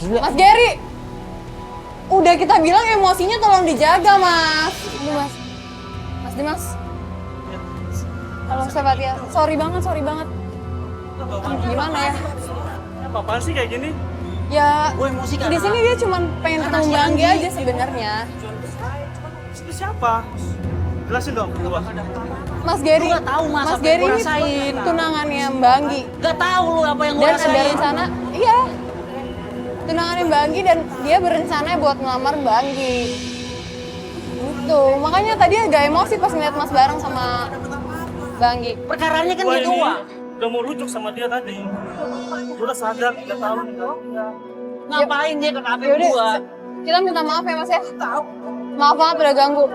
Gila. Mas Gary! Udah kita bilang emosinya tolong dijaga, Mas. Ini, Mas. Mas Dimas. Halo, saya Fatia. Sorry banget. Gimana ya? Apaan sih kayak gini? Ya, Gue emosi di sini dia cuma pengen ketemu Bang Anggi aja sebenarnya. Itu siapa? Jelasin dong, gua. Mas Gary, Lu gak tahu, Mas, Mas apa yang Gary gua ini rasain. tunangannya Mbak Anggi. Gak tahu lu apa yang gue Dan rasain. ada rencana, iya. Tunangannya Mbak Anggi dan dia berencana buat ngelamar Mbak Anggi. Gitu, makanya tadi agak emosi pas ngeliat Mas bareng sama Mbak Anggi. Perkaranya kan Gua gitu, ini Wak. udah mau rujuk sama dia tadi. Gua udah sadar, udah tahu. Ngapain dia ke kafe Yaudah, gua? kita minta maaf ya Mas ya. Maaf banget udah ganggu.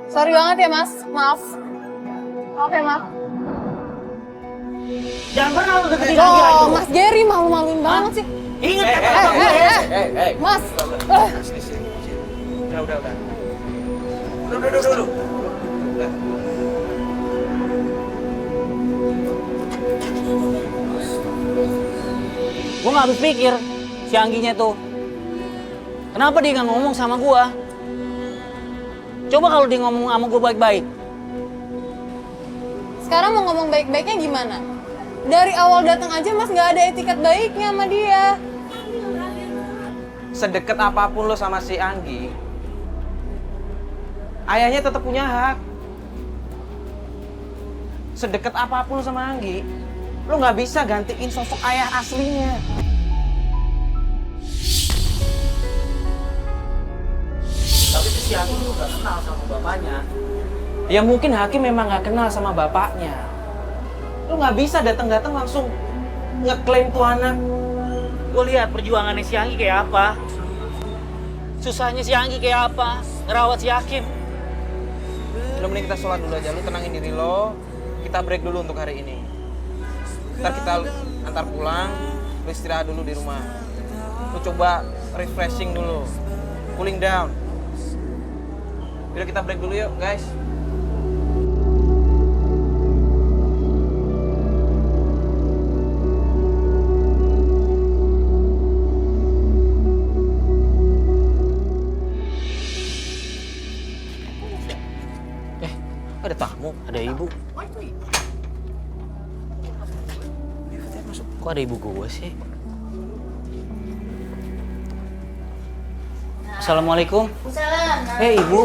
Sorry banget ya Mas, maaf. Maaf ya Mas. Jangan pernah lu deketin lagi Oh, Ayu. Mas Gary malu-maluin banget sih. Ingat kata gue. Mas. Udah. Dulu. Gue gak habis pikir si Angginya tuh. Kenapa dia gak ngomong sama gua? Coba kalau dia ngomong sama gua baik-baik. Sekarang mau ngomong baik-baiknya gimana? Dari awal datang aja Mas nggak ada etiket baiknya sama dia. Sedekat apapun lo sama si Anggi, ayahnya tetap punya hak. Sedekat apapun lo sama Anggi, lo nggak bisa gantiin sosok ayah aslinya. Tapi si Anggi tuh gak kenal sama bapaknya. Ya mungkin Hakim memang nggak kenal sama bapaknya. Lo nggak bisa datang-datang langsung ngeklaim tuh anak. Gue lihat perjuangannya si Anggi kayak apa. Susahnya si Anggi kayak apa. Ngerawat si Hakim. Udah mending kita sholat dulu aja, lo tenangin diri lo. Kita break dulu untuk hari ini. Ntar kita antar pulang, lo istirahat dulu di rumah. Lo coba refreshing dulu, cooling down. Udah kita break dulu yuk guys. Ada tamu. Ada ibu. Kok ada ibu gue sih? Assalamualaikum. Salam. Ibu.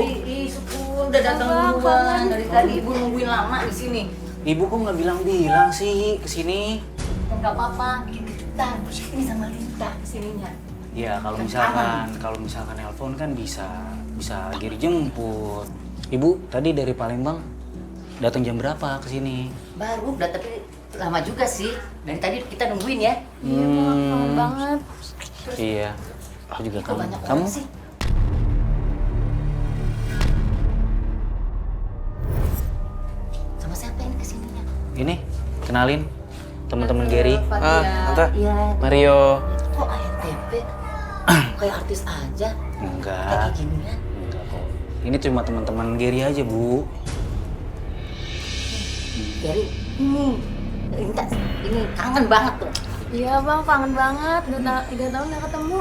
Syukur udah datang duluan. Dari tadi ibu nungguin lama di sini. Ibu kok nggak bilang-bilang sih kesini? Enggak apa-apa, kita ini sama Lita kesininya. Ya kalau misalkan nelpon kan bisa Giri jemput. Ibu tadi dari Palembang datang jam berapa ke sini? Baru udah tapi lama juga sih. Dari tadi kita nungguin ya. Iya, kangen banget. Iya. Aku juga Kok kangen. banyak Kamu? orang sih? Sama siapa ini kesininya? Ini kenalin teman-teman Gary. Tante. Iya. Mario. Kok ANTP? Kayak artis aja. Enggak. Kayak gini ya. Enggak kok. Ini cuma teman-teman Gary aja, Bu. Jadi Lita ini kangen banget tuh. Iya Bang, kangen banget. Udah 3 tahun nggak ketemu.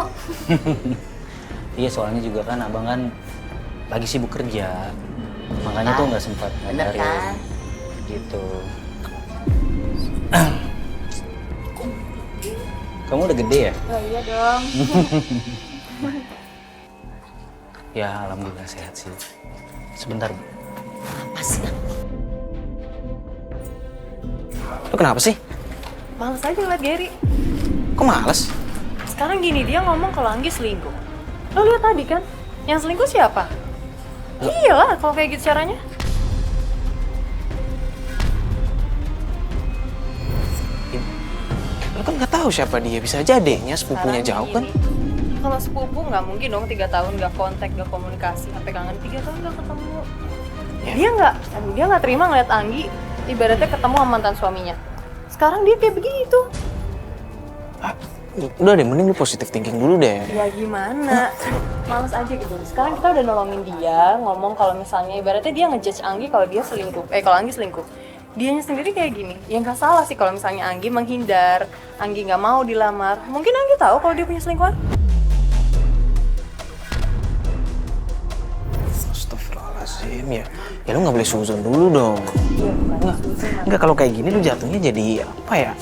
Iya, soalnya juga kan Abang kan lagi sibuk kerja. Makanya tuh nggak sempat Bener ngabarin. kan? Gitu. Kamu udah gede ya? Oh iya dong. Ya, alhamdulillah sehat sih. Sebentar, Bu. Apa sih? Lo kenapa sih? Males aja ngeliat Gary. Kok males? Sekarang gini, dia ngomong kalau Anggi selingkuh. Lo lihat tadi kan? Yang selingkuh siapa? Iyalah kalau kayak gitu caranya. Lo kan nggak tahu siapa dia, bisa aja adeknya, sepupunya jauh kan? Kalau sepupu nggak mungkin dong 3 tahun nggak kontak, nggak komunikasi, sampai kangen 3 tahun nggak ketemu. Ya. Dia nggak terima ngeliat Anggi ibaratnya ketemu sama mantan suaminya. Sekarang dia kayak begitu. Ah, udah deh, mending lu positive thinking dulu deh. Ya gimana? Males aja gitu. Sekarang kita udah nolongin dia, ngomong kalau misalnya ibaratnya dia ngejudge Anggi kalau dia selingkuh. Kalau Anggi selingkuh. Dianya sendiri kayak gini. Ya nggak salah sih kalau misalnya Anggi menghindar, Anggi nggak mau dilamar. Mungkin Anggi tahu kalau dia punya selingkuhan. Astagfirullahaladzim ya. Ya lu nggak boleh suzon dulu dong. Enggak, kalau kayak gini lu jatuhnya jadi apa ya?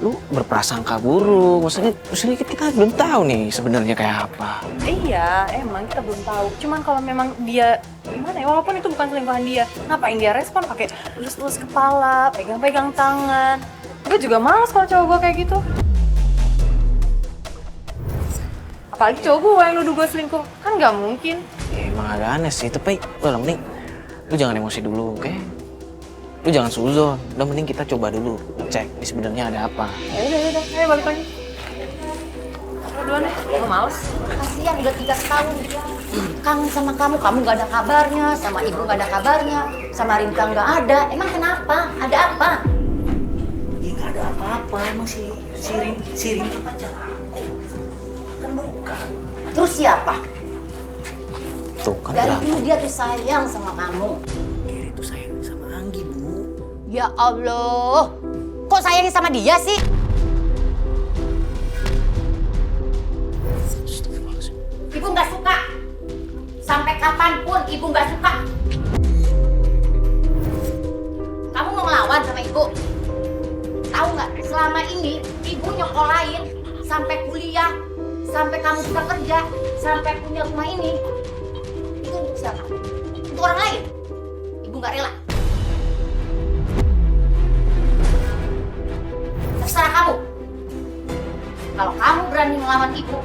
Lu berprasangka buruk. Maksudnya kita belum tahu nih sebenarnya kayak apa. Iya, emang kita belum tahu. Cuman kalau memang dia gimana ya, walaupun itu bukan selingkuhan dia, ngapain dia respon pakai elus-elus kepala, pegang-pegang tangan. Gue juga males kalau cowok gue kayak gitu. Apalagi cowok gue yang nuduh gue selingkuh, kan nggak mungkin. Ya, emang agak aneh sih, tapi udah mending lu jangan emosi dulu, oke? Lu jangan suzon, udah mending kita coba dulu cek ini sebenarnya ada apa. Ya udah, ayo balik lagi. Lo duluan deh, gue males. Kasihan udah 3 tahun. Kangen sama kamu gak ada kabarnya, sama ibu gak ada kabarnya, sama Rinka gak ada. Emang kenapa? Ada apa? Ya nggak ada apa-apa, emang si Rinka pacar aku. Kan bukan. Terus siapa? Tuh kan Dari udah. dulu dia tuh sayang sama kamu. Giri tuh sayang sama Anggi, Bu. Ya Allah, kok sayangnya sama dia sih? Ibu nggak suka. Sampai kapanpun ibu nggak suka. Kamu mau ngelawan sama ibu? Tahu nggak? Selama ini ibu nyokolain sampai kuliah, sampai kamu bisa kerja, sampai punya rumah ini. Itu untuk siapa? Untuk orang lain. Ibu nggak rela. Terserah kamu. Kalau kamu berani melawan ibu,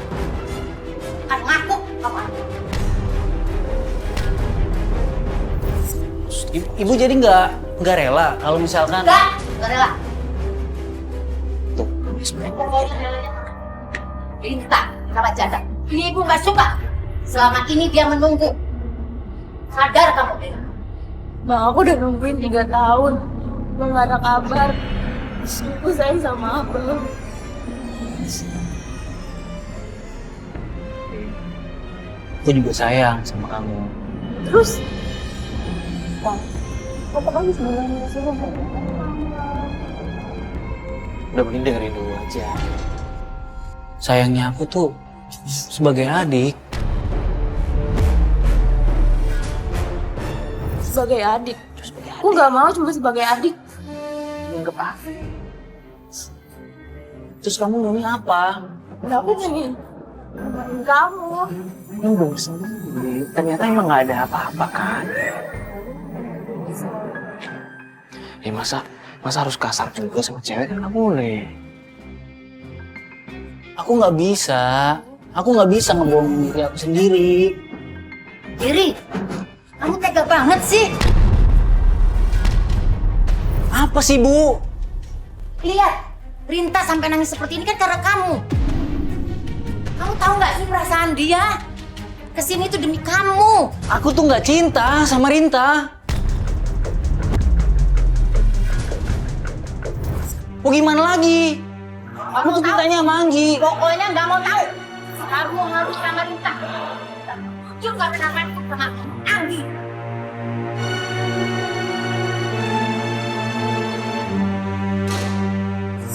akan ngaku kamu anak. Ibu jadi nggak rela kalau misalkan Nggak rela. Tuh. Pokoknya relanya Rinta sama Janda. Ini ibu nggak suka. Selama ini dia menunggu. Sadar kamu. Bang, aku udah nungguin 3 tahun. Belum gak ada kabar. Aku sayang sama abang. aku juga sayang sama kamu. Terus? Bang, apa kamu sebenarnya sih? Udah mending dengerin dulu aja. Sayangnya aku tuh sebagai adik. Sebagai adik. Aku gak mau cuma sebagai adik. Anggap apa? Terus kamu maunya apa? Aku pengen nemenin kamu. Yang belum sendiri. Ternyata emang gak ada apa-apa kan? Ya masa harus kasar juga sama cewek kan nggak boleh. Aku nggak bisa. Aku nggak bisa ngebohongin diri aku sendiri. Diri, kamu tega banget sih. Apa sih, Bu? Lihat, Rinta sampai nangis seperti ini kan karena kamu. Kamu tahu nggak sih perasaan dia? Kesini tuh demi kamu. Aku tuh nggak cinta sama Rinta. Mau gimana lagi? Aku tuh cintanya sama Anggi. Pokoknya nggak mau tahu. Kamu harus sama Rinta. Juga kenapa sama Anggi.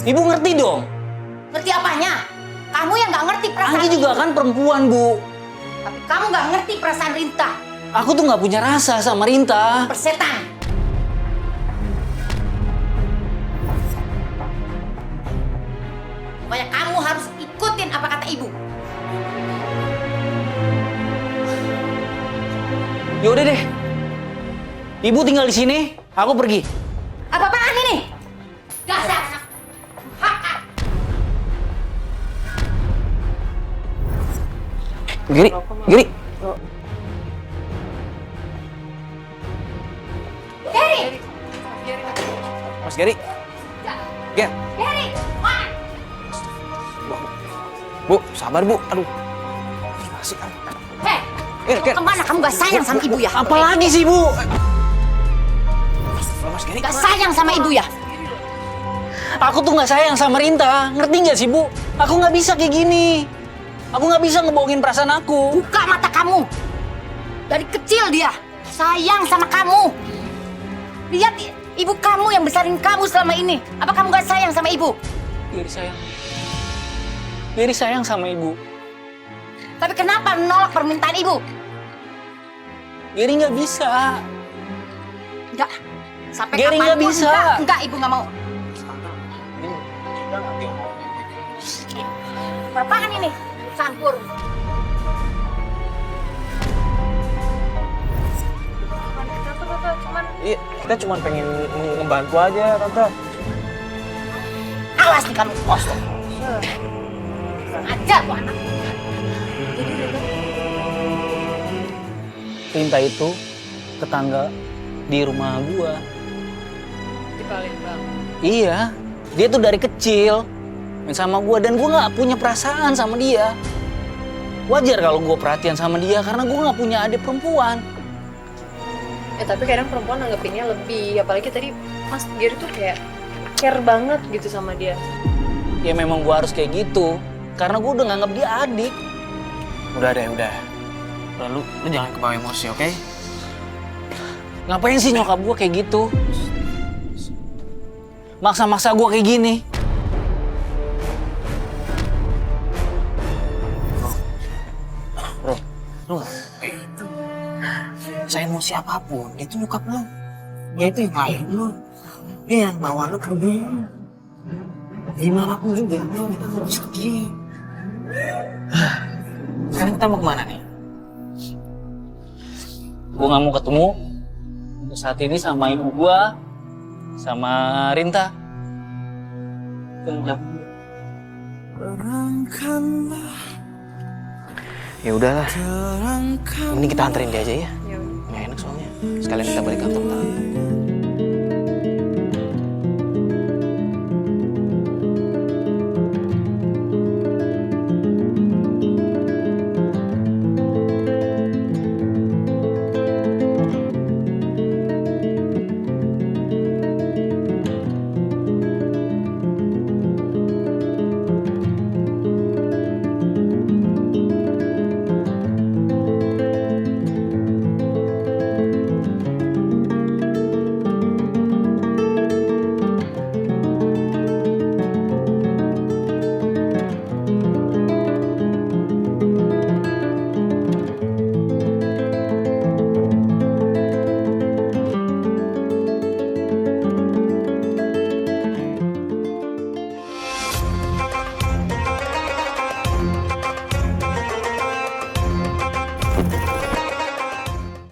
Ibu ngerti dong. Ngerti apanya? Kamu yang nggak ngerti perasaan Anggi juga kan perempuan, Bu. Tapi kamu nggak ngerti perasaan Rinta. Aku tuh nggak punya rasa sama Rinta. Persetan. Pokoknya kamu harus ikutin apa kata ibu. Ya udah deh. Ibu tinggal di sini, aku pergi. Apa-apaan ini? Dasar anak. Giri. Geri, Mas Giri. Ger. Geri, mana? Bu, sabar Bu. Aduh. Asik. Hei, Ger. kemana kamu gak sayang sama ibu ya? Apa lagi sih, Bu? Mas Giri. Gak sayang sama ibu ya? Aku tuh nggak sayang sama Rinta. Ngerti nggak sih, Bu? Aku nggak bisa kayak gini. Aku nggak bisa ngebohongin perasaan aku. Buka mata kamu. Dari kecil dia sayang sama kamu. Lihat Ibu kamu yang besarin kamu selama ini. Apa kamu gak sayang sama ibu? Giri sayang. Giri sayang sama ibu. Tapi kenapa menolak permintaan ibu? Giri nggak bisa. Enggak. Sampai Gary nggak kapanpun, bisa. Enggak, ibu nggak mau. Apaan ini? Campur. Tante, cuman Iya, kita cuma pengen ngebantu aja, Tante. Awas nih kamu. Ajar tuh anak. Rinta itu tetangga di rumah gua. di Palembang. Iya, dia tuh dari kecil main sama gua dan gua nggak punya perasaan sama dia. Wajar kalau gua perhatian sama dia karena gua nggak punya adik perempuan. Ya tapi kadang perempuan nanggepinnya lebih, apalagi tadi Mas Gary tuh kayak care banget gitu sama dia. Ya memang gua harus kayak gitu karena gua udah nganggap dia adik. Udah deh, udah. Udah, lu jangan kebawa emosi, oke? Ngapain sih nyokap gua kayak gitu? Maksa-maksa gua kayak gini. Bro, lu nggak itu. Saya emosi apapun, dia tuh nyokap lu. Dia itu yang lahir lu. Dia yang bawa lu ke dunia. Gimana pun juga, lu kita harus ke dia. Sekarang kita mau kemana nih? Gua nggak mau ketemu untuk saat ini sama ibu gua, sama Rinta. Ya udahlah. Mending kita anterin dia aja ya. Nggak enak soalnya. Sekalian kita balik kantor.